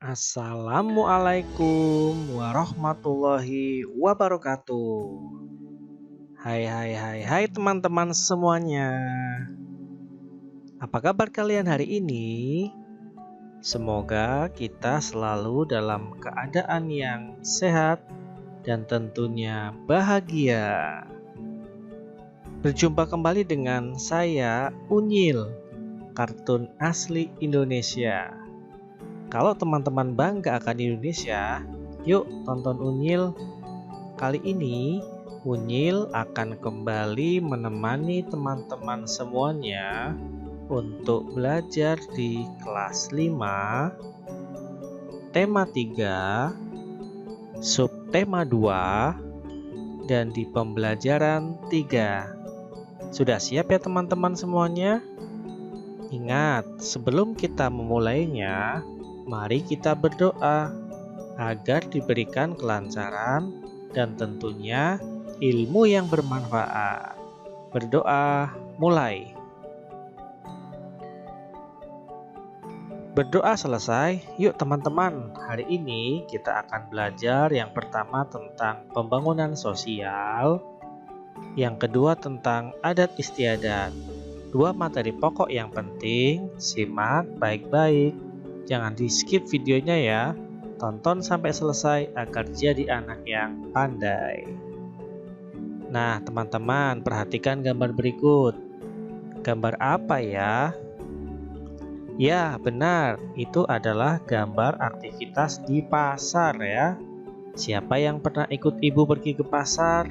Assalamualaikum warahmatullahi wabarakatuh. Hai teman-teman semuanya. Apa kabar kalian hari ini? Semoga kita selalu dalam keadaan yang sehat dan tentunya bahagia. Berjumpa kembali dengan saya Unyil, kartun asli Indonesia. Kalau teman-teman bangga akan Indonesia, yuk tonton Unyil. Kali ini Unyil akan kembali menemani teman-teman semuanya untuk belajar di kelas 5, tema 3, subtema 2, dan di pembelajaran 3. Sudah siap ya teman-teman semuanya? Ingat, sebelum kita memulainya, mari kita berdoa agar diberikan kelancaran dan tentunya ilmu yang bermanfaat. Berdoa mulai. Berdoa selesai, yuk teman-teman. Hari ini kita akan belajar yang pertama tentang pembangunan sosial, yang kedua tentang adat istiadat. Dua materi pokok yang penting, simak baik-baik. Jangan di skip videonya ya, tonton sampai selesai agar jadi anak yang pandai. Nah teman-teman, perhatikan gambar berikut. Gambar apa ya? Ya benar, itu adalah gambar aktivitas di pasar ya. Siapa yang pernah ikut ibu pergi ke pasar?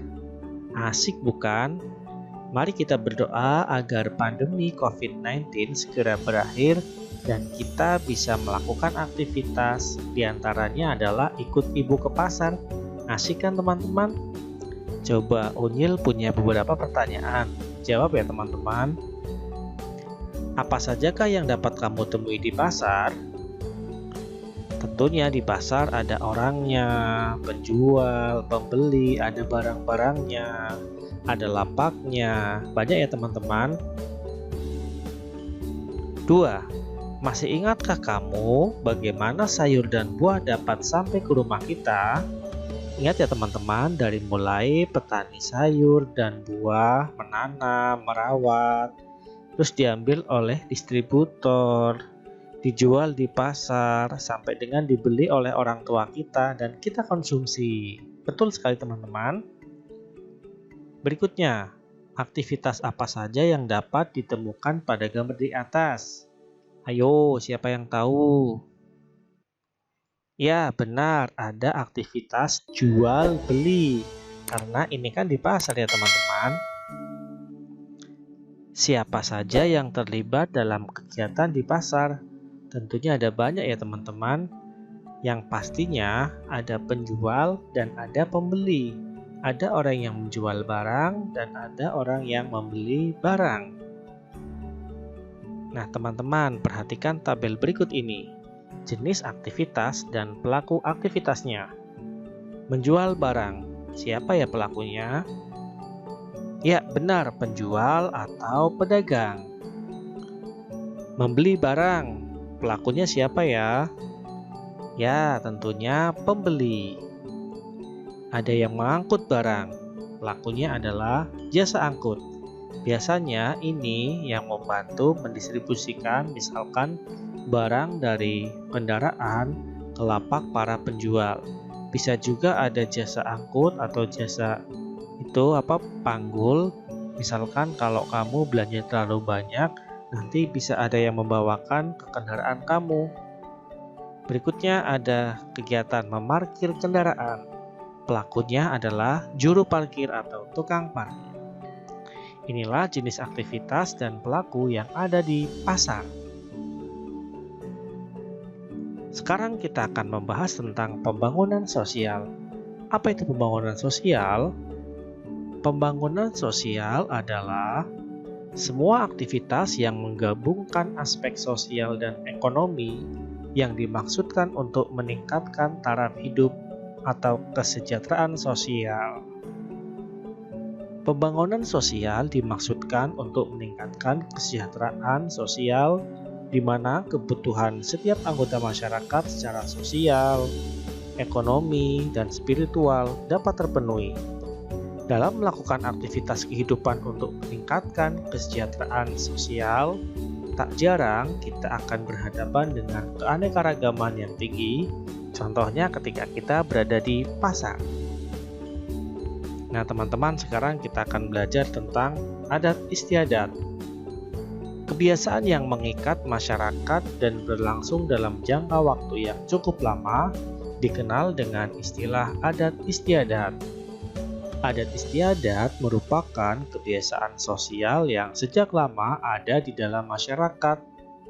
Asik bukan? Mari kita berdoa agar pandemi COVID-19 segera berakhir dan kita bisa melakukan aktivitas, diantaranya adalah ikut ibu ke pasar. Asik kan teman-teman? Coba Unyil punya beberapa pertanyaan. Jawab ya teman-teman. Apa sajakah yang dapat kamu temui di pasar? Tentunya di pasar ada orangnya, penjual, pembeli, ada barang-barangnya, ada lapaknya. Banyak ya teman-teman. 2. Masih ingatkah kamu bagaimana sayur dan buah dapat sampai ke rumah kita? Ingat ya teman-teman, dari mulai petani sayur dan buah menanam, merawat, terus diambil oleh distributor, dijual di pasar, sampai dengan dibeli oleh orang tua kita dan kita konsumsi. Betul sekali teman-teman. Berikutnya, aktivitas apa saja yang dapat ditemukan pada gambar di atas? Ayo, siapa yang tahu? Ya, benar, ada aktivitas jual beli. Karena ini kan di pasar ya teman-teman. Siapa saja yang terlibat dalam kegiatan di pasar? Tentunya ada banyak ya teman-teman. Yang pastinya ada penjual dan ada pembeli. Ada orang yang menjual barang dan ada orang yang membeli barang. Nah teman-teman, perhatikan tabel berikut ini. Jenis aktivitas dan pelaku aktivitasnya. Menjual barang, siapa ya pelakunya? Ya benar, penjual atau pedagang. Membeli barang, pelakunya siapa ya? Ya tentunya pembeli. Ada yang mengangkut barang, pelakunya adalah jasa angkut. Biasanya ini yang membantu mendistribusikan misalkan barang dari kendaraan ke lapak para penjual. Bisa juga ada jasa angkut atau jasa panggul. Misalkan kalau kamu belanja terlalu banyak, nanti bisa ada yang membawakan ke kendaraan kamu. Berikutnya ada kegiatan memarkir kendaraan. Pelakunya adalah juru parkir atau tukang parkir. Inilah jenis aktivitas dan pelaku yang ada di pasar. Sekarang kita akan membahas tentang pembangunan sosial. Apa itu pembangunan sosial? Pembangunan sosial adalah semua aktivitas yang menggabungkan aspek sosial dan ekonomi yang dimaksudkan untuk meningkatkan taraf hidup atau kesejahteraan sosial. Pembangunan sosial dimaksudkan untuk meningkatkan kesejahteraan sosial di mana kebutuhan setiap anggota masyarakat secara sosial, ekonomi, dan spiritual dapat terpenuhi. Dalam melakukan aktivitas kehidupan untuk meningkatkan kesejahteraan sosial, tak jarang kita akan berhadapan dengan keanekaragaman yang tinggi, contohnya ketika kita berada di pasar. Nah teman-teman, sekarang kita akan belajar tentang adat istiadat. Kebiasaan yang mengikat masyarakat dan berlangsung dalam jangka waktu yang cukup lama dikenal dengan istilah adat istiadat. Adat istiadat merupakan kebiasaan sosial yang sejak lama ada di dalam masyarakat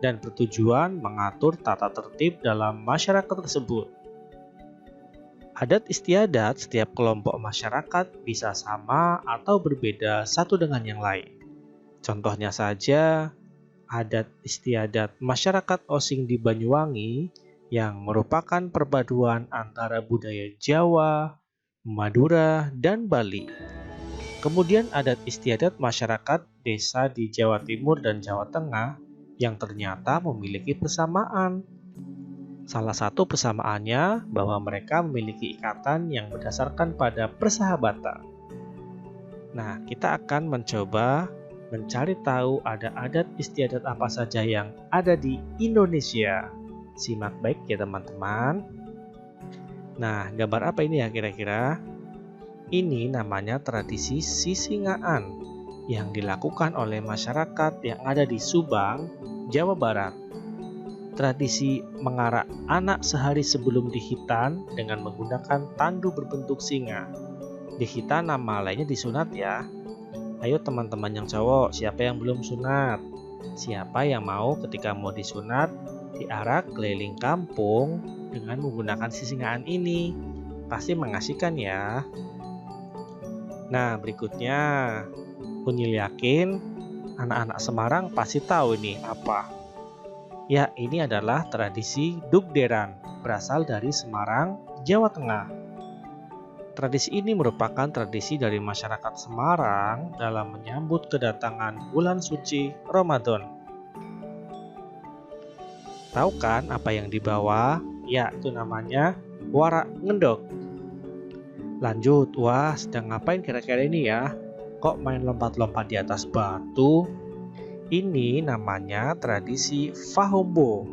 dan bertujuan mengatur tata tertib dalam masyarakat tersebut. Adat istiadat setiap kelompok masyarakat bisa sama atau berbeda satu dengan yang lain. Contohnya saja, adat istiadat masyarakat Osing di Banyuwangi yang merupakan perpaduan antara budaya Jawa, Madura, dan Bali. Kemudian adat istiadat masyarakat desa di Jawa Timur dan Jawa Tengah yang ternyata memiliki persamaan. Salah satu persamaannya bahwa mereka memiliki ikatan yang berdasarkan pada persahabatan. Nah, kita akan mencoba mencari tahu ada adat istiadat apa saja yang ada di Indonesia. Simak baik ya teman-teman. Nah, gambar apa ini ya kira-kira? Ini namanya tradisi sisingaan yang dilakukan oleh masyarakat yang ada di Subang, Jawa Barat. Tradisi mengarak anak sehari sebelum dihitan dengan menggunakan tandu berbentuk singa. Dihitan nama lainnya disunat ya. Ayo teman-teman yang cowok, siapa yang belum sunat? Siapa yang mau ketika mau disunat diarak keliling kampung dengan menggunakan sisingaan ini? Pasti mengasihkan ya. Nah berikutnya, Unyil yakin anak-anak Semarang pasti tahu ini apa. Ya, ini adalah tradisi Dugderan, berasal dari Semarang, Jawa Tengah. Tradisi ini merupakan tradisi dari masyarakat Semarang dalam menyambut kedatangan bulan suci Ramadan. Tahu kan apa yang dibawa? Ya, itu namanya warak ngendok. Lanjut, wah sedang ngapain kira-kira ini ya? Kok main lompat-lompat di atas batu? Ini namanya tradisi Fahombo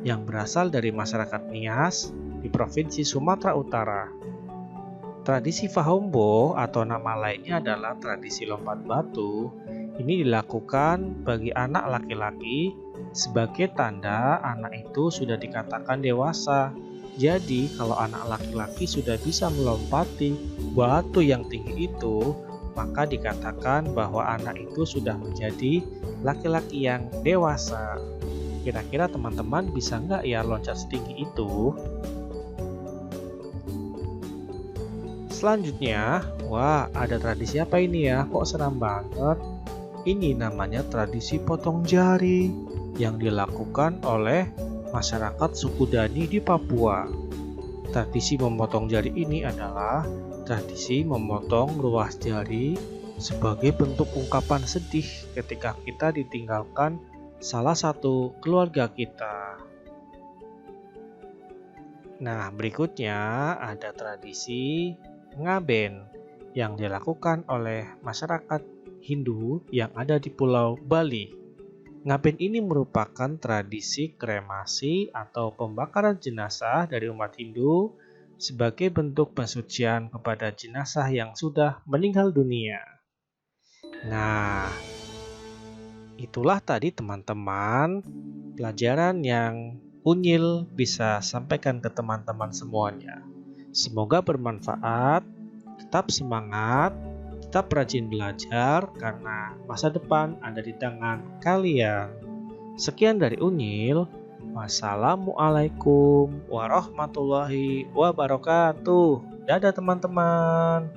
yang berasal dari masyarakat Nias di Provinsi Sumatera Utara. Tradisi Fahombo atau nama lainnya adalah tradisi lompat batu. Ini dilakukan bagi anak laki-laki sebagai tanda anak itu sudah dikatakan dewasa. Jadi kalau anak laki-laki sudah bisa melompati batu yang tinggi itu, maka dikatakan bahwa anak itu sudah menjadi laki-laki yang dewasa. Kira-kira teman-teman bisa nggak ya loncat setinggi itu? Selanjutnya, wah ada tradisi apa ini ya? Kok seram banget? Ini namanya tradisi potong jari yang dilakukan oleh masyarakat suku Dani di Papua. Tradisi memotong jari ini adalah tradisi memotong ruas jari sebagai bentuk ungkapan sedih ketika kita ditinggalkan salah satu keluarga kita. Nah, berikutnya ada tradisi ngaben yang dilakukan oleh masyarakat Hindu yang ada di Pulau Bali. Ngaben ini merupakan tradisi kremasi atau pembakaran jenazah dari umat Hindu sebagai bentuk pensucian kepada jenazah yang sudah meninggal dunia. Nah, itulah tadi teman-teman pelajaran yang Unyil bisa sampaikan ke teman-teman semuanya. Semoga bermanfaat, tetap semangat, tetap rajin belajar karena masa depan ada di tangan kalian. Sekian dari Unyil. Wassalamualaikum warahmatullahi wabarakatuh. Dadah teman-teman.